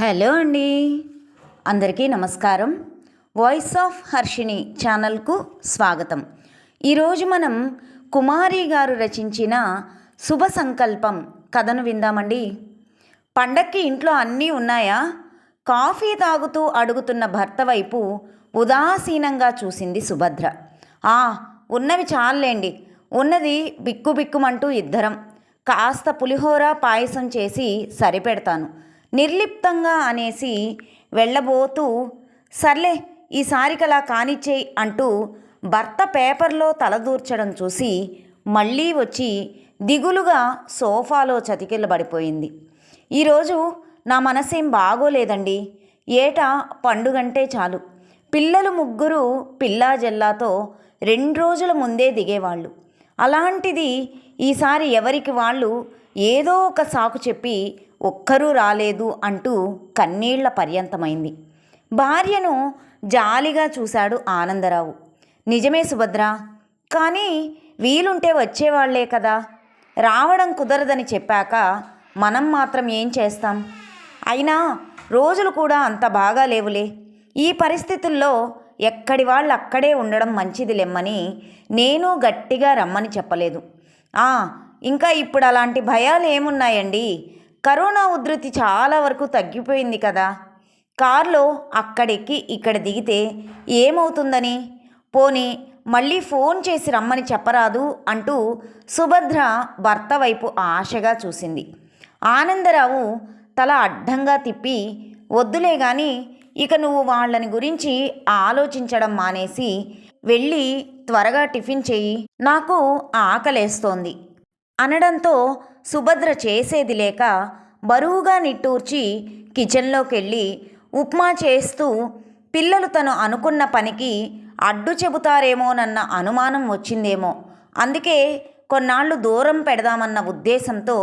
Hello అండి, అందరికీ నమస్కారం. వాయిస్ ఆఫ్ హర్షిని ఛానల్కు స్వాగతం. ఈరోజు మనం కుమారి గారు రచించిన శుభ సంకల్పం కథను విందామండి. పండక్కి ఇంట్లో అన్నీ ఉన్నాయా? కాఫీ తాగుతూ అడుగుతున్న భర్త వైపు ఉదాసీనంగా చూసింది సుభద్ర. ఉన్నవి చాలండి, ఉన్నది బిక్కుబిక్కుమంటూ ఇద్దరం. కాస్త పులిహోర పాయసం చేసి సరిపెడతాను నిర్లిప్తంగా అనేసి వెళ్ళబోతూ, సర్లే ఈసారికలా కానిచ్చేయి అంటూ భర్త పేపర్లో తలదూర్చడం చూసి మళ్ళీ వచ్చి దిగులుగా సోఫాలో చతికిలబడిపోయింది. ఈరోజు నా మనసేం బాగోలేదండి. ఏటా పండుగంటే చాలు పిల్లలు ముగ్గురు పిల్లా జల్లాతో 2 రోజుల ముందే దిగేవాళ్ళు. అలాంటిది ఈసారి ఎవరికి వాళ్ళు ఏదో ఒక సాకు చెప్పి ఒక్కరూ రాలేదు అంటూ కన్నీళ్ల పర్యంతమైంది. భార్యను జాలిగా చూశాడు ఆనందరావు. నిజమే సుభద్ర, కానీ వీలుంటే వచ్చేవాళ్లే కదా. రావడం కుదరదని చెప్పాక మనం మాత్రం ఏం చేస్తాం? అయినా రోజులు కూడా అంత బాగా లేవులే. ఈ పరిస్థితుల్లో ఎక్కడి వాళ్ళు అక్కడే ఉండడం మంచిదిలెమ్మని నేను గట్టిగా రమ్మని చెప్పలేదు. ఇంకా ఇప్పుడు అలాంటి భయాలు ఏమున్నాయండి? కరోనా ఉధృతి చాలా వరకు తగ్గిపోయింది కదా. కారులో అక్కడెక్కి ఇక్కడ దిగితే ఏమవుతుందని? పోనీ మళ్ళీ ఫోన్ చేసి రమ్మని చెప్పరాదు అంటూ సుభద్ర భర్త వైపు ఆశగా చూసింది. ఆనందరావు తల అడ్డంగా తిప్పి, వద్దులే గాని ఇక నువ్వు వాళ్ళని గురించి ఆలోచించడం మానేసి వెళ్ళి త్వరగా టిఫిన్ చెయ్యి, నాకు ఆకలేస్తోంది అనడంతో సుభద్ర చేసేది లేక బరువుగా నిట్టూర్చి కిచెన్లోకెళ్ళి ఉప్మా చేస్తూ, పిల్లలు తను అనుకున్న పనికి అడ్డు చెబుతారేమోనన్న అనుమానం వచ్చిందేమో, అందుకే కొన్నాళ్ళు దూరం పెడదామన్న ఉద్దేశంతో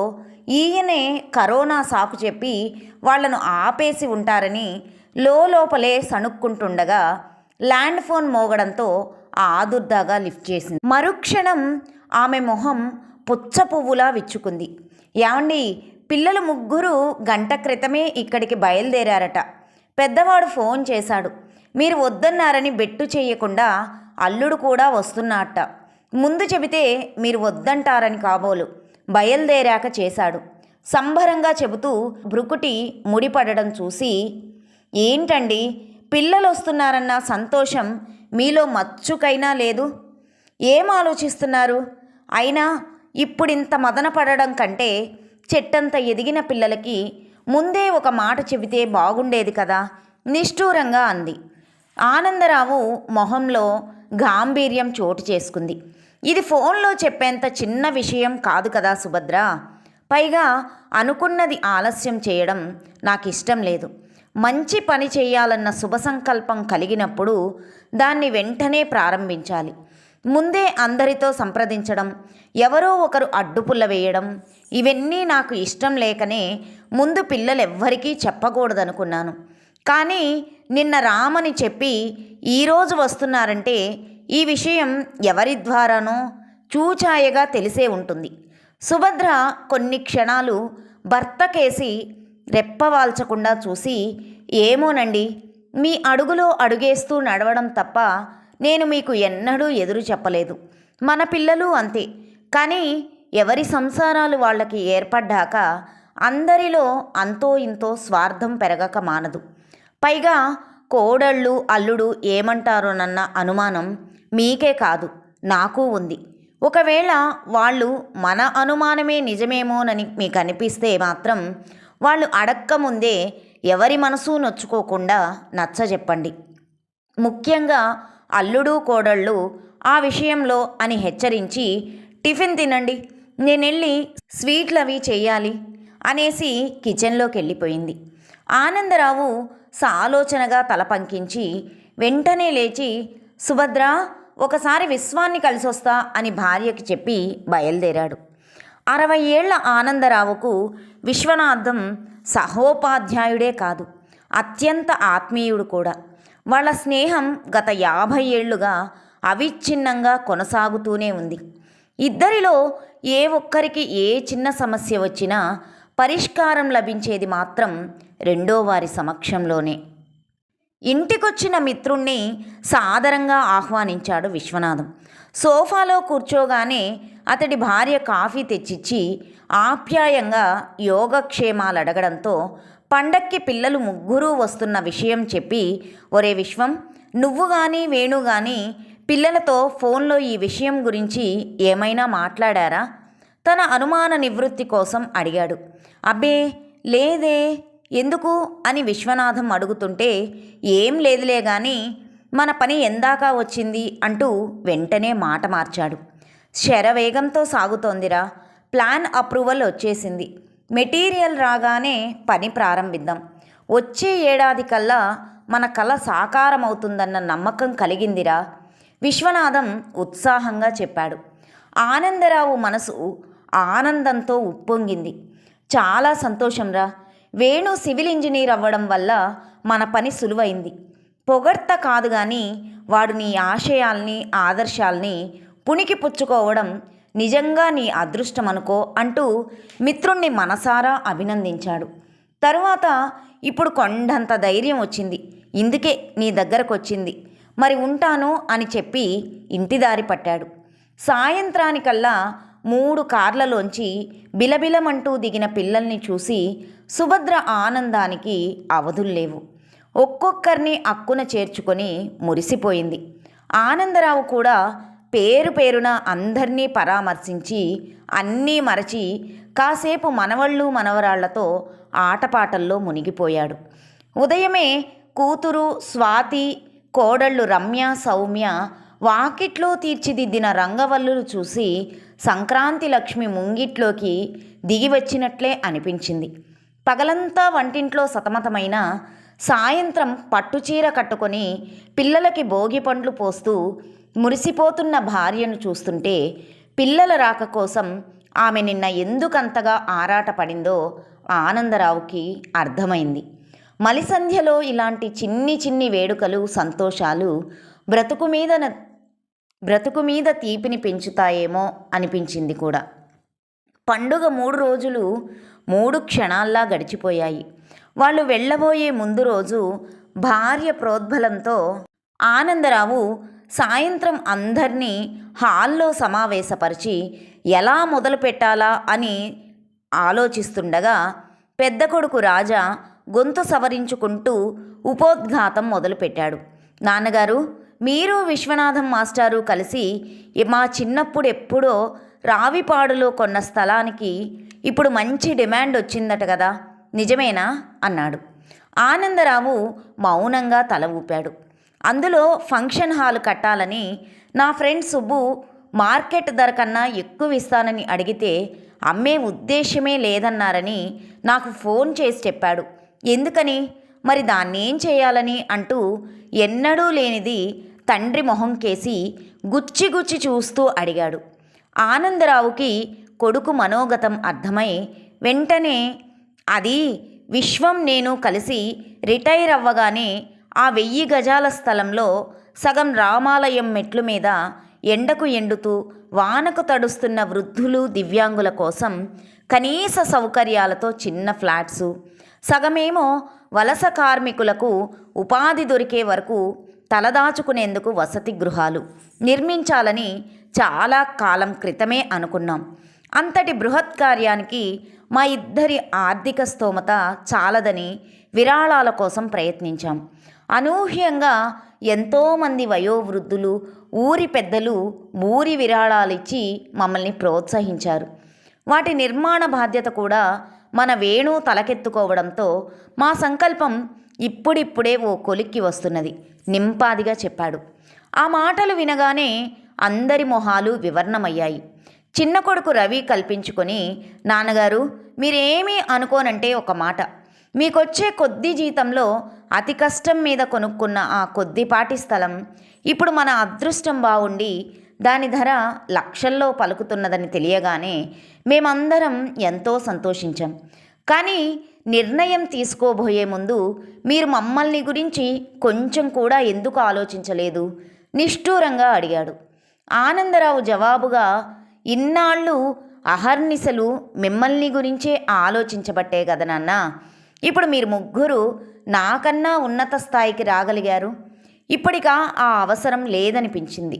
ఈయనే కరోనా సాకు చెప్పి వాళ్లను ఆపేసి ఉంటారని లోపలే సణుక్కుంటుండగా ల్యాండ్ ఫోన్ మోగడంతో ఆదుర్దాగా లిఫ్ట్ చేసింది. మరుక్షణం ఆమె మొహం పుచ్చ పువ్వులా విచ్చుకుంది. ఏమండి, పిల్లలు ముగ్గురు గంట క్రితమే ఇక్కడికి బయలుదేరారట. పెద్దవాడు ఫోన్ చేశాడు. మీరు వద్దన్నారని బెట్టు చేయకుండా అల్లుడు కూడా వస్తున్నట్ట. ముందు చెబితే మీరు వద్దంటారని కాబోలు బయలుదేరాక చేశాడు సంబరంగా చెబుతూ భ్రుకుటి ముడిపడడం చూసి, ఏంటండి పిల్లలు వస్తున్నారన్న సంతోషం మీలో మచ్చుకైనా లేదు? ఏం ఆలోచిస్తున్నారు? అయినా ఇప్పుడింత మదన పడడం కంటే చెట్టంత ఎదిగిన పిల్లలకి ముందే ఒక మాట చెబితే బాగుండేది కదా నిష్ఠూరంగా అంది. ఆనందరావు మొహంలో గాంభీర్యం చోటు చేసుకుంది. ఇది ఫోన్లో చెప్పేంత చిన్న విషయం కాదు కదా సుభద్ర. పైగా అనుకున్నది ఆలస్యం చేయడం నాకు ఇష్టం లేదు. మంచి పని చేయాలన్న శుభ సంకల్పం కలిగినప్పుడు దాన్ని వెంటనే ప్రారంభించాలి. ముందే అందరితో సంప్రదించడం, ఎవరో ఒకరు అడ్డుపుల్ల వేయడం, ఇవన్నీ నాకు ఇష్టం లేకనే ముందు పిల్లలెవ్వరికీ చెప్పకూడదనుకున్నాను. కానీ నిన్న రామని చెప్పి ఈరోజు వస్తున్నారంటే ఈ విషయం ఎవరి ద్వారానో చూచాయగా తెలిసే ఉంటుంది. సుభద్ర కొన్ని క్షణాలు భర్తకేసి రెప్పవాల్చకుండా చూసి, ఏమోనండి, మీ అడుగులో అడుగేస్తూ నడవడం తప్ప నేను మీకు ఎన్నడూ ఎదురు చెప్పలేదు. మన పిల్లలు అంతే. కానీ ఎవరి సంసారాలు వాళ్ళకి ఏర్పడ్డాక అందరిలో అంతో ఇంతో స్వార్థం పెరగక మానదు. పైగా కోడళ్ళు అల్లుడు ఏమంటారోనన్న అనుమానం మీకే కాదు నాకు ఉంది. ఒకవేళ వాళ్ళు మన అనుమానమే నిజమేమోనని మీకు అనిపిస్తే మాత్రం వాళ్ళు అడక్కముందే ఎవరి మనసు నొచ్చుకోకుండా నచ్చజెప్పండి. ముఖ్యంగా అల్లుడు కోడళ్ళు ఆ విషయంలో అని హెచ్చరించి, టిఫిన్ తినండి, నేనెళ్ళి స్వీట్లవి చెయ్యాలి అనేసి కిచెన్లోకి వెళ్ళిపోయింది. ఆనందరావు సాలోచనగా తల పంకించి వెంటనే లేచి, సుభద్ర ఒకసారి విశ్వాన్ని కలిసొస్తా అని భార్యకి చెప్పి బయలుదేరాడు. 60 ఏళ్ల ఆనందరావుకు విశ్వనాథం సహోపాధ్యాయుడే కాదు, అత్యంత ఆత్మీయుడు కూడా. వాళ్ళ స్నేహం గత 50 ఏళ్లుగా అవిచ్ఛిన్నంగా కొనసాగుతూనే ఉంది. ఇద్దరిలో ఏ ఒక్కరికి ఏ చిన్న సమస్య వచ్చినా పరిష్కారం లభించేది మాత్రం రెండో వారి సమక్షంలోనే. ఇంటికొచ్చిన మిత్రుణ్ణి సాదరంగా ఆహ్వానించాడు విశ్వనాథం. సోఫాలో కూర్చోగానే అతడి భార్య కాఫీ తెచ్చిచ్చి ఆప్యాయంగా యోగక్షేమాలు అడగడంతో పండక్కి పిల్లలు ముగ్గురూ వస్తున్న విషయం చెప్పి, ఒరే విశ్వం, నువ్వు కానీ వేణు కానీ పిల్లలతో ఫోన్లో ఈ విషయం గురించి ఏమైనా మాట్లాడారా? తన అనుమాన నివృత్తి కోసం అడిగాడు. అబ్బే లేదే, ఎందుకు అని విశ్వనాథం అడుగుతుంటే, ఏం లేదులే గాని మన పని ఎందాకా వచ్చింది అంటూ వెంటనే మాట మార్చాడు. శరవేగంతో సాగుతోందిరా, ప్లాన్ అప్రూవల్ వచ్చేసింది, మెటీరియల్ రాగానే పని ప్రారంభిద్దాం, వచ్చే ఏడాది కల్లా మన కల సాకారమవుతుందన్న నమ్మకం కలిగిందిరా, విశ్వనాథం ఉత్సాహంగా చెప్పాడు. ఆనందరావు మనసు ఆనందంతో ఉప్పొంగింది. చాలా సంతోషంరా, వేణు సివిల్ ఇంజనీర్ అవ్వడం వల్ల మన పని సులువైంది. పొగడ్త కాదు కానీ వాడు నీ ఆశయాల్ని ఆదర్శాల్ని పుణికి పుచ్చుకోవడం నిజంగా నీ అదృష్టం అనుకో అంటూ మిత్రుణ్ణి మనసారా అభినందించాడు. తరువాత ఇప్పుడు కొండంత ధైర్యం వచ్చింది, ఇందుకే నీ దగ్గరకు వచ్చింది, మరి ఉంటాను అని చెప్పి ఇంటి దారి పట్టాడు. సాయంత్రానికల్లా 3 కార్లలోంచి బిలబిలమంటూ దిగిన పిల్లల్ని చూసి సుభద్ర ఆనందానికి అవధుల్లేవు. ఒక్కొక్కరిని అక్కున చేర్చుకొని మురిసిపోయింది. ఆనందరావు కూడా పేరు పేరున అందర్నీ పరామర్శించి అన్నీ మరచి కాసేపు మనవళ్ళు మనవరాళ్లతో ఆటపాటల్లో మునిగిపోయాడు. ఉదయమే కూతురు స్వాతి, కోడళ్ళు రమ్య సౌమ్య వాకిట్లో తీర్చిదిద్దిన రంగవల్లులు చూసి సంక్రాంతి లక్ష్మి ముంగిట్లోకి దిగి వచ్చినట్లే అనిపించింది. పగలంతా వంటింట్లో సతమతమైన సాయంత్రం పట్టుచీర కట్టుకొని పిల్లలకి భోగి పండ్లు పోస్తూ మురిసిపోతున్న భార్యను చూస్తుంటే పిల్లల రాక కోసం ఆమె నిన్న ఎందుకంతగా ఆరాటపడిందో ఆనందరావుకి అర్థమైంది. మలిసంధ్యలో ఇలాంటి చిన్ని చిన్ని వేడుకలు సంతోషాలు బ్రతుకు మీద తీపిని పెంచుతాయేమో అనిపించింది కూడా. పండుగ 3 రోజులు 3 క్షణాల్లా గడిచిపోయాయి. వాళ్ళు వెళ్ళబోయే ముందు రోజు భార్య ప్రోద్బలంతో ఆనందరావు సాయంత్రం అందర్నీ హాల్లో సమావేశపరిచి ఎలా మొదలు పెట్టాలా అని ఆలోచిస్తుండగా పెద్ద కొడుకు రాజా గొంతు సవరించుకుంటూ ఉపోద్ఘాతం మొదలుపెట్టాడు. నాన్నగారు, మీరు విశ్వనాథం మాస్టారు కలిసి మా చిన్నప్పుడు ఎప్పుడో రావిపాడులో కొన్న స్థలానికి ఇప్పుడు మంచి డిమాండ్ వచ్చిందట కదా, నిజమేనా అన్నాడు. ఆనందరావు మౌనంగా తల ఊపాడు. అందులో ఫంక్షన్ హాల్ కట్టాలని నా ఫ్రెండ్ సుబ్బు మార్కెట్ ధర కన్నా ఎక్కువ ఇస్తానని అడిగితే అమ్మే ఉద్దేశ్యమే లేదన్నారని నాకు ఫోన్ చేసి చెప్పాడు. ఎందుకని, మరి దాన్నేం చేయాలని అంటూ ఎన్నడూ లేనిది తండ్రి మొహం కేసి గుచ్చి గుచ్చి చూస్తూ అడిగాడు. ఆనందరావుకి కొడుకు మనోగతం అర్థమై వెంటనే, అది విశ్వం నేను కలిసి రిటైర్ అవ్వగానే ఆ 1000 గజాల స్థలంలో సగం రామాలయం మెట్లు మీద ఎండకు ఎండుతూ వానకు తడుస్తున్న వృద్ధులు దివ్యాంగుల కోసం కనీస సౌకర్యాలతో చిన్న ఫ్లాట్సు, సగమేమో వలస కార్మికులకు ఉపాధి దొరికే వరకు తలదాచుకునేందుకు వసతి గృహాలు నిర్మించాలని చాలా కాలం క్రితమే అనుకున్నాం. అంతటి బృహత్ కార్యానికి మా ఇద్దరి ఆర్థిక స్తోమత చాలదని విరాళాల కోసం ప్రయత్నించాం. అనూహ్యంగా ఎంతోమంది వయోవృద్ధులు, ఊరి పెద్దలు ఊరి విరాళాలిచ్చి మమ్మల్ని ప్రోత్సహించారు. వాటి నిర్మాణ బాధ్యత కూడా మన వేణు తలకెత్తుకోవడంతో మా సంకల్పం ఇప్పుడిప్పుడే ఓ కొలిక్కి వస్తున్నది నింపాదిగా చెప్పాడు. ఆ మాటలు వినగానే అందరి మొహాలు వివర్ణమయ్యాయి. చిన్న కొడుకు రవి కల్పించుకొని, నాన్నగారు మీరేమీ అనుకోనంటే ఒక మాట, మీకొచ్చే కొద్ది జీతంలో అతి కష్టం మీద కొనుక్కున్న ఆ కొద్దిపాటి స్థలం ఇప్పుడు మన అదృష్టం బాగుండి దాని ధర లక్షల్లో పలుకుతున్నదని తెలియగానే మేమందరం ఎంతో సంతోషించాం. కానీ నిర్ణయం తీసుకోబోయే ముందు మీరు మమ్మల్ని గురించి కొంచెం కూడా ఎందుకు ఆలోచించలేదు నిష్ఠూరంగా అడిగాడు. ఆనందరావు జవాబుగా, ఇన్నాళ్ళు అహర్నిశలు మిమ్మల్ని గురించే ఆలోచించబట్టే కదా నాన్న, ఇప్పుడు మీరు ముగ్గురు నాకన్నా ఉన్నత స్థాయికి రాగలిగారు. ఇప్పటికా ఆ అవసరం లేదనిపించింది.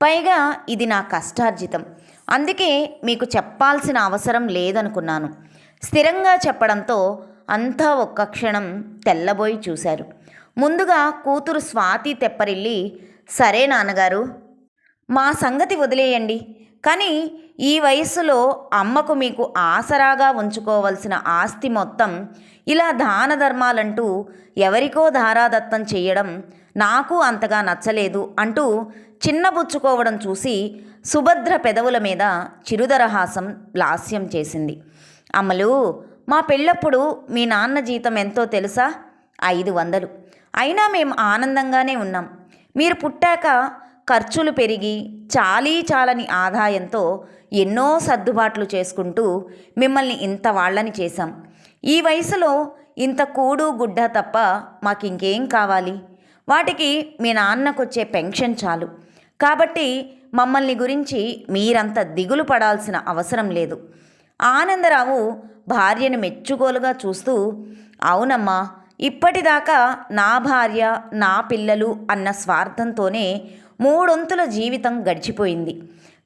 పైగా ఇది నా కష్టార్జితం. అందుకే మీకు చెప్పాల్సిన అవసరం లేదనుకున్నాను. స్థిరంగా చెప్పడంతో అంతా ఒక్క క్షణం తెల్లబోయి చూశారు. ముందుగా కూతురు స్వాతి తెప్పరిల్లి, సరే నాన్నగారు, మా సంగతి వదిలేయండి. కానీ ఈ వయస్సులో అమ్మకు మీకు ఆసరాగా ఉంచుకోవలసిన ఆస్తి మొత్తం ఇలా దాన ధర్మాలంటూ ఎవరికో ధారాదత్తం చెయ్యడం నాకు అంతగా నచ్చలేదు అంటూ చిన్నబుచ్చుకోవడం చూసి సుభద్ర పెదవుల మీద చిరుదరహాసం లాస్యం చేసింది. అమ్మలు, మా పెళ్ళప్పుడు మీ నాన్న జీతం ఎంతో తెలుసా? 500. అయినా మేము ఆనందంగానే ఉన్నాం. మీరు పుట్టాక ఖర్చులు పెరిగి చాలీ చాలని ఆదాయంతో ఎన్నో సర్దుబాట్లు చేసుకుంటూ మిమ్మల్ని ఇంత వాళ్ళని చేశాం. ఈ వయసులో ఇంత కూడు గుడ్డ తప్ప మాకింకేం కావాలి? వాటికి మీ నాన్నకొచ్చే పెన్షన్ చాలు. కాబట్టి మమ్మల్ని గురించి మీరంత దిగులు పడాల్సిన అవసరం లేదు. ఆనందరావు భార్యను మెచ్చుకోలుగా చూస్తూ, అవునమ్మా, ఇప్పటిదాకా నా భార్య నా పిల్లలు అన్న స్వార్థంతోనే 3 జీవితం గడిచిపోయింది.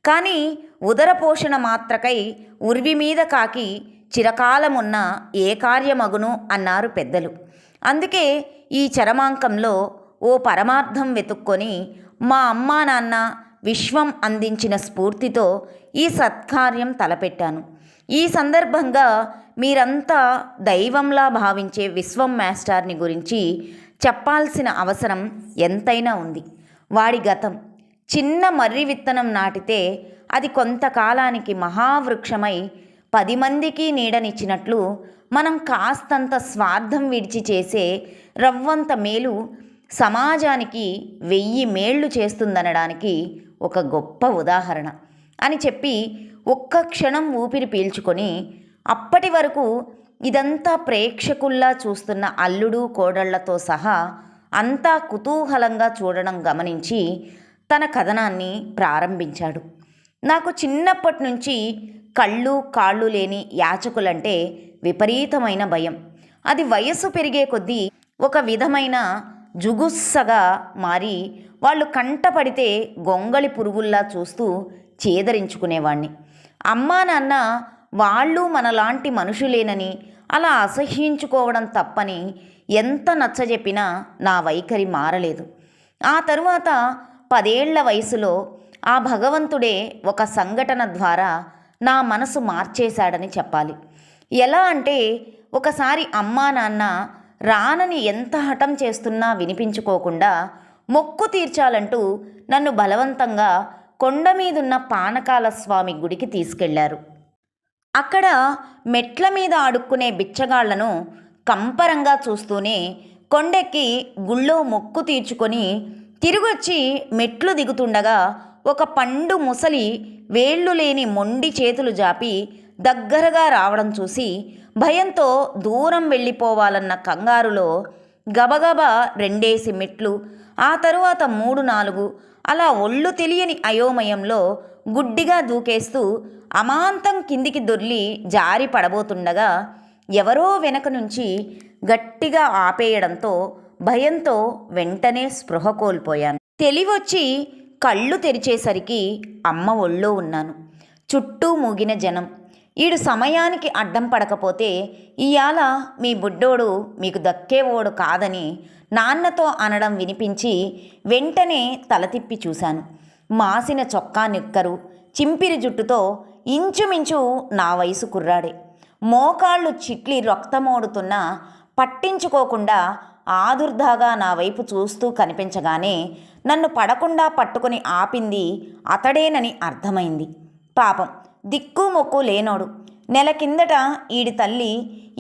కానీ ఉదర పోషణ మాత్రకై ఉర్వి మీద కాకి చిరకాలమున్న ఏ కార్యమగును అన్నారు పెద్దలు. అందుకే ఈ చరమాంకంలో ఓ పరమార్థం వెతుక్కొని మా అమ్మా నాన్న విశ్వం అందించిన స్ఫూర్తితో ఈ సత్కార్యం తలపెట్టాను. ఈ సందర్భంగా మీరంతా దైవంలా భావించే విశ్వం మాస్టర్ని గురించి చెప్పాల్సిన అవసరం ఎంతైనా ఉంది. వాడి గతం చిన్న మర్రి విత్తనం నాటితే అది కొంతకాలానికి మహావృక్షమై 10 మందికి నీడనిచ్చినట్లు మనం కాస్తంత స్వార్థం విడిచి చేసే రవ్వంత మేలు సమాజానికి 1000 మేళ్లు చేస్తుందనడానికి ఒక గొప్ప ఉదాహరణ అని చెప్పి ఒక్క క్షణం ఊపిరి పీల్చుకొని, అప్పటి వరకు ఇదంతా ప్రేక్షకుల్లా చూస్తున్న అల్లుడు కోడళ్లతో సహా అంతా కుతూహలంగా చూడడం గమనించి తన కథనాన్ని ప్రారంభించాడు. నాకు చిన్నప్పటి నుంచి కళ్ళు కాళ్ళు లేని యాచకులంటే విపరీతమైన భయం. అది వయస్సు పెరిగే కొద్దీ ఒక విధమైన జుగుస్సగా మారి వాళ్ళు కంటపడితే గొంగళి పురుగుల్లా చూస్తూ చేదరించుకునేవాణ్ణి. అమ్మా నాన్న వాళ్ళు మనలాంటి మనుషులేనని అలా అసహ్యించుకోవడం తప్పని ఎంత నచ్చజెప్పినా నా వైఖరి మారలేదు. ఆ తరువాత 10 ఏళ్ల వయసులో ఆ భగవంతుడే ఒక సంఘటన ద్వారా నా మనసు మార్చేశాడని చెప్పాలి. ఎలా అంటే, ఒకసారి అమ్మా నాన్న రానని ఎంత హఠం చేస్తున్నా వినిపించుకోకుండా మొక్కు తీర్చాలంటూ నన్ను బలవంతంగా కొండ మీదున్న పానకాల స్వామి గుడికి తీసుకెళ్లారు. అక్కడ మెట్ల మీద అడుక్కునే బిచ్చగాళ్లను కంపరంగా చూస్తూనే కొండెక్కి గుళ్ళో మొక్కు తీర్చుకొని తిరిగొచ్చి మెట్లు దిగుతుండగా ఒక పండు ముసలి వేళ్లు లేని మొండి చేతులు జాపి దగ్గరగా రావడం చూసి భయంతో దూరం వెళ్ళిపోవాలన్న కంగారులో గబగబా 2 మెట్లు, ఆ తరువాత 3, 4 అలా ఒళ్ళు తెలియని అయోమయంలో గుడ్డిగా దూకేస్తూ అమాంతం కిందికి దొర్లి జారి పడబోతుండగా ఎవరో వెనక నుంచి గట్టిగా ఆపేయడంతో భయంతో వెంటనే స్పృహ కోల్పోయాను. తెలివొచ్చి కళ్ళు తెరిచేసరికి అమ్మ ఒళ్ళో ఉన్నాను. చుట్టూ మూగిన జనం. ఈడు సమయానికి అడ్డం పడకపోతే ఇయాల మీ బుడ్డోడు మీకు దక్కేవాడు కాదని నాన్నతో అనడం వినిపించి వెంటనే తల తిప్పి చూశాను. మాసిన చొక్కా నిక్కరు, చింపిరి జుట్టుతో ఇంచుమించు నా వయసు కుర్రాడే. మోకాళ్ళు చిట్లి రక్తమోడుతున్నా పట్టించుకోకుండా ఆదుర్దాగా నా వైపు చూస్తూ కనిపించగానే నన్ను పడకుండా పట్టుకుని ఆపింది అతడేనని అర్థమైంది. పాపం దిక్కు మొక్కు లేనోడు. నెల కిందట ఈడి తల్లి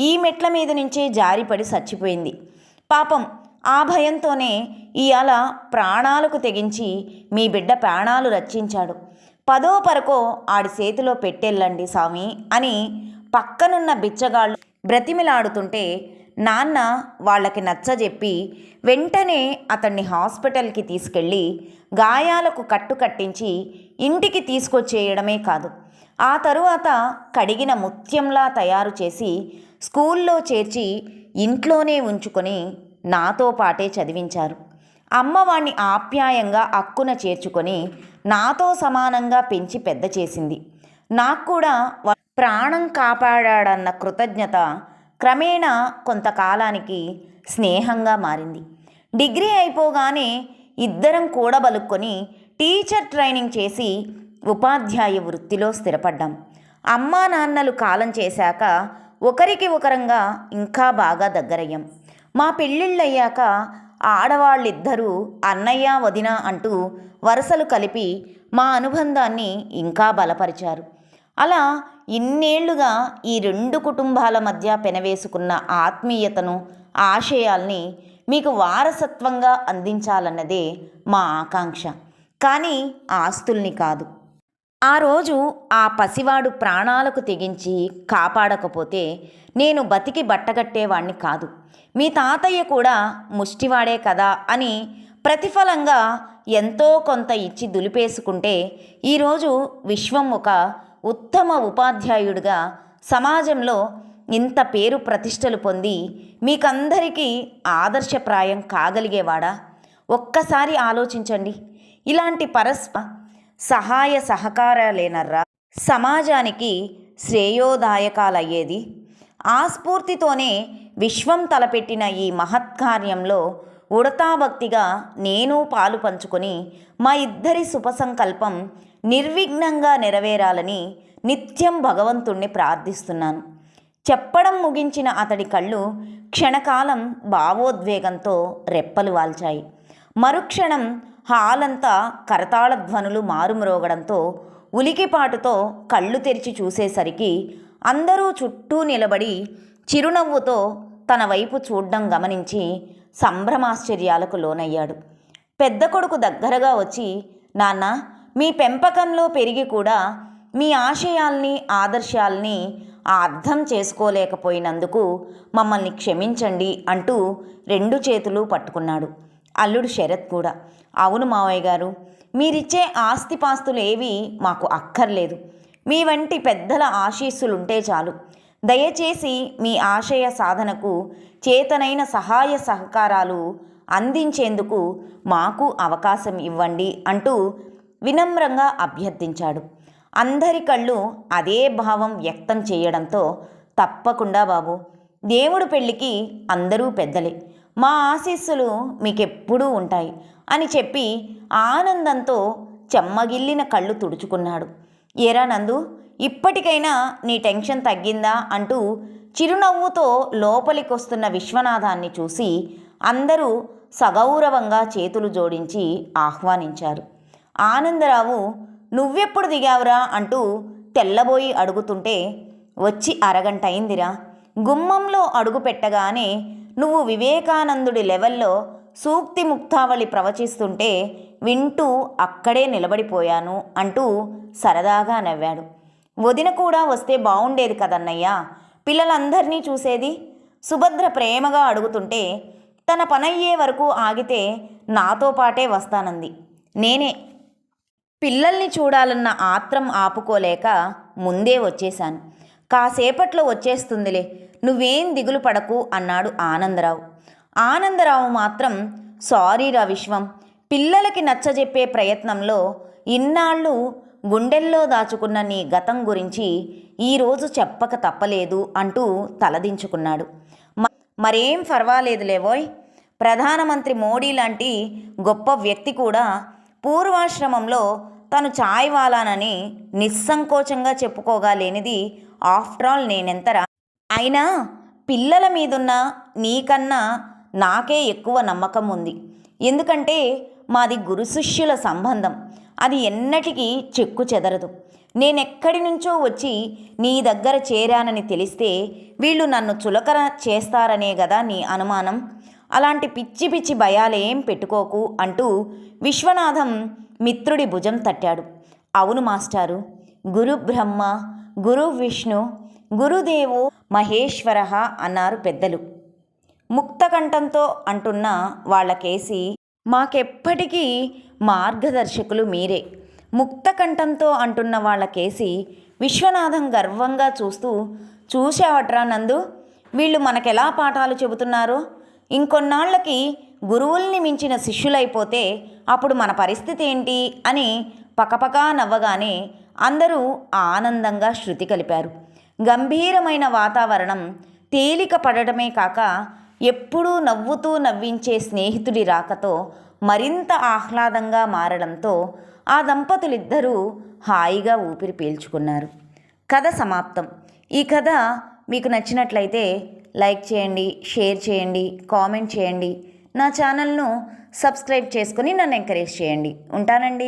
ఈ మెట్ల మీద నుంచే జారిపడి చచ్చిపోయింది. పాపం ఆ భయంతోనే ఇయాల ప్రాణాలకు తెగించి మీ బిడ్డ ప్రాణాలు రక్షించాడు. 10ో పరకో ఆడి చేతిలో పెట్టెళ్ళండి స్వామి అని పక్కనున్న బిచ్చగాళ్ళు బ్రతిమిలాడుతుంటే నాన్న వాళ్ళకి నచ్చజెప్పి వెంటనే అతన్ని హాస్పిటల్కి తీసుకెళ్ళి గాయాలకు కట్టు కట్టించి ఇంటికి తీసుకొచ్చేయడమే కాదు, ఆ తరువాత కడిగిన ముత్యంలా తయారు చేసి స్కూల్లో చేర్చి ఇంట్లోనే ఉంచుకొని నాతో పాటే చదివించారు. అమ్మ వాణ్ణి ఆప్యాయంగా అక్కున చేర్చుకొని నాతో సమానంగా పెంచి పెద్ద చేసింది. నాకు కూడా ప్రాణం కాపాడాడన్న కృతజ్ఞత క్రమేణా కొంతకాలానికి స్నేహంగా మారింది. డిగ్రీ అయిపోగానే ఇద్దరం కూడబలుక్కొని టీచర్ ట్రైనింగ్ చేసి ఉపాధ్యాయ వృత్తిలో స్థిరపడ్డాం. అమ్మా నాన్నలు కాలం చేశాక ఒకరికి ఒకరంగా ఇంకా బాగా దగ్గరయ్యాం. మా పెళ్ళిళ్ళయ్యాక ఆడవాళ్ళిద్దరూ అన్నయ్య వదిన అంటూ వరుసలు కలిపి మా అనుబంధాన్ని ఇంకా బలపరిచారు. అలా ఇన్నేళ్లుగా ఈ రెండు కుటుంబాల మధ్య పెనవేసుకున్న ఆత్మీయతను, ఆశయాల్ని మీకు వారసత్వంగా అందించాలన్నదే మా ఆకాంక్ష, కానీ ఆస్తుల్ని కాదు. ఆ రోజు ఆ పసివాడు ప్రాణాలకు తెగించి కాపాడకపోతే నేను బతికి బట్టగట్టేవాణ్ణి కాదు. మీ తాతయ్య కూడా ముష్టివాడే కదా అని ప్రతిఫలంగా ఎంతో కొంత ఇచ్చి దులిపేసుకుంటే ఈరోజు విశ్వం ఒక ఉత్తమ ఉపాధ్యాయుడిగా సమాజంలో ఇంత పేరు ప్రతిష్టలు పొంది మీకందరికీ ఆదర్శప్రాయం కాగలిగేవాడా? ఒక్కసారి ఆలోచించండి. ఇలాంటి సహాయ సహకారాలేనర్రా సమాజానికి శ్రేయోదాయకాలయ్యేది. ఆ స్ఫూర్తితోనే విశ్వం తలపెట్టిన ఈ మహత్కార్యంలో ఉడతాభక్తిగా నేను పాలు పంచుకొని మా ఇద్దరి శుభసంకల్పం నిర్విఘ్నంగా నెరవేరాలని నిత్యం భగవంతుణ్ణి ప్రార్థిస్తున్నాను. చెప్పడం ముగించిన అతడి కళ్ళు క్షణకాలం భావోద్వేగంతో రెప్పలు వాల్చాయి. మరుక్షణం హాలంతా కరతాళ ధ్వనులు మారుమ్రోగడంతో ఉలికిపాటుతో కళ్ళు తెరిచి చూసేసరికి అందరూ చుట్టూ నిలబడి చిరునవ్వుతో తన వైపు చూడ్డం గమనించి సంభ్రమాశ్చర్యాలకు లోనయ్యాడు. పెద్ద కొడుకు దగ్గరగా వచ్చి, నాన్న, మీ పెంపకంలో పెరిగి కూడా మీ ఆశయాల్ని, ఆదర్శాల్ని అర్థం చేసుకోలేకపోయినందుకు మమ్మల్ని క్షమించండి అంటూ రెండు చేతులు పట్టుకున్నాడు. అల్లుడు శరత్ కూడా, అవును మావయ్య గారు, మీరిచ్చే ఆస్తిపాస్తులు ఏవి మాకు అక్కర్లేదు. మీ వంటి పెద్దల ఆశీస్సులుంటే చాలు. దయచేసి మీ ఆశయ సాధనకు చేతనైన సహాయ సహకారాలు అందించేందుకు మాకు అవకాశం ఇవ్వండి అంటూ వినమ్రంగా అభ్యర్థించాడు. అందరి కళ్ళు అదే భావం వ్యక్తం చేయడంతో, తప్పకుండా బాబు, దేవుడు పెళ్ళికి అందరూ పెద్దలే, మా ఆశీస్సులు మీకెప్పుడూ ఉంటాయి అని చెప్పి ఆనందంతో చెమ్మగిల్లిన కళ్ళు తుడుచుకున్నాడు. ఏరా నందు, ఇప్పటికైనా నీ టెన్షన్ తగ్గిందా అంటూ చిరునవ్వుతో లోపలికొస్తున్న విశ్వనాథాన్ని చూసి అందరూ సగౌరవంగా చేతులు జోడించి ఆహ్వానించారు. ఆనందరావు, నువ్వెప్పుడు దిగావురా అంటూ తెల్లబోయి అడుగుతుంటే, వచ్చి అరగంట అయిందిరా. గుమ్మంలో అడుగు పెట్టగానే నువ్వు వివేకానందుడి లెవెల్లో సూక్తి ముక్తావళి ప్రవచిస్తుంటే వింటూ అక్కడే నిలబడిపోయాను అంటూ సరదాగా నవ్వాడు. వదిన కూడా వస్తే బాగుండేది కదన్నయ్యా, పిల్లలందరినీ చూసేది. సుభద్ర ప్రేమగా అడుగుతుంటే, తన పనయ్యే వరకు ఆగితే నాతో పాటే వస్తానంది. నేనే పిల్లల్ని చూడాలన్న ఆత్రం ఆపుకోలేక ముందే వచ్చేశాను. కాసేపట్లో వచ్చేస్తుందిలే, నువ్వేం దిగులు పడకు అన్నాడు ఆనందరావు. ఆనందరావు మాత్రం, సారీరా విశ్వం, పిల్లలకి నచ్చజెప్పే ప్రయత్నంలో ఇన్నాళ్ళు గుండెల్లో దాచుకున్న నీ గతం గురించి ఈరోజు చెప్పక తప్పలేదు అంటూ తలదించుకున్నాడు. మరేం పర్వాలేదులేవోయ్, ప్రధానమంత్రి మోడీ లాంటి గొప్ప వ్యక్తి కూడా పూర్వాశ్రమంలో తను చాయ్ వాలానని నిస్సంకోచంగా చెప్పుకోగలేనిది ఆఫ్టర్ ఆల్ నేనెంతరా. అయినా పిల్లల మీదున్న నీకన్నా నాకే ఎక్కువ నమ్మకం ఉంది. ఎందుకంటే మాది గురు శిష్యుల సంబంధం, అది ఎన్నటికీ చెక్కు చెదరదు. నేనెక్కడి నుంచో వచ్చి నీ దగ్గర చేరానని తెలిస్తే వీళ్ళు నన్ను చులకన చేస్తారనే కదా నీ అనుమానం. అలాంటి పిచ్చి పిచ్చి భయాలేం పెట్టుకోకు అంటూ విశ్వనాథం మిత్రుడి భుజం తట్టాడు. అవును మాస్టారు, గురు బ్రహ్మ, గురు విష్ణు, గురుదేవో మహేశ్వర అన్నారు పెద్దలు. ముక్తకంఠంతో అంటున్న వాళ్ళకేసి, మాకెప్పటికీ మార్గదర్శకులు మీరే. ముక్తకంఠంతో అంటున్న వాళ్ళకేసి విశ్వనాథం గర్వంగా చూస్తూ, చూశావట్రా నందు, వీళ్ళు మనకెలా పాఠాలు చెబుతున్నారో, ఇంకొన్నాళ్లకి గురువుల్ని మించిన శిష్యులైపోతే అప్పుడు మన పరిస్థితి ఏంటి అని పకపకా నవ్వగానే అందరూ ఆనందంగా శృతి కలిపారు. గంభీరమైన వాతావరణం తేలిక పడటమే కాక ఎప్పుడూ నవ్వుతూ నవ్వించే స్నేహితుడి రాకతో మరింత ఆహ్లాదంగా మారడంతో ఆ దంపతులిద్దరూ హాయిగా ఊపిరి పీల్చుకున్నారు. కథ సమాప్తం. ఈ కథ మీకు నచ్చినట్లయితే లైక్ చేయండి, షేర్ చేయండి, కామెంట్ చేయండి. నా ఛానల్ను సబ్స్క్రైబ్ చేసుకుని నన్ను ఎంకరేజ్ చేయండి. ఉంటానండి.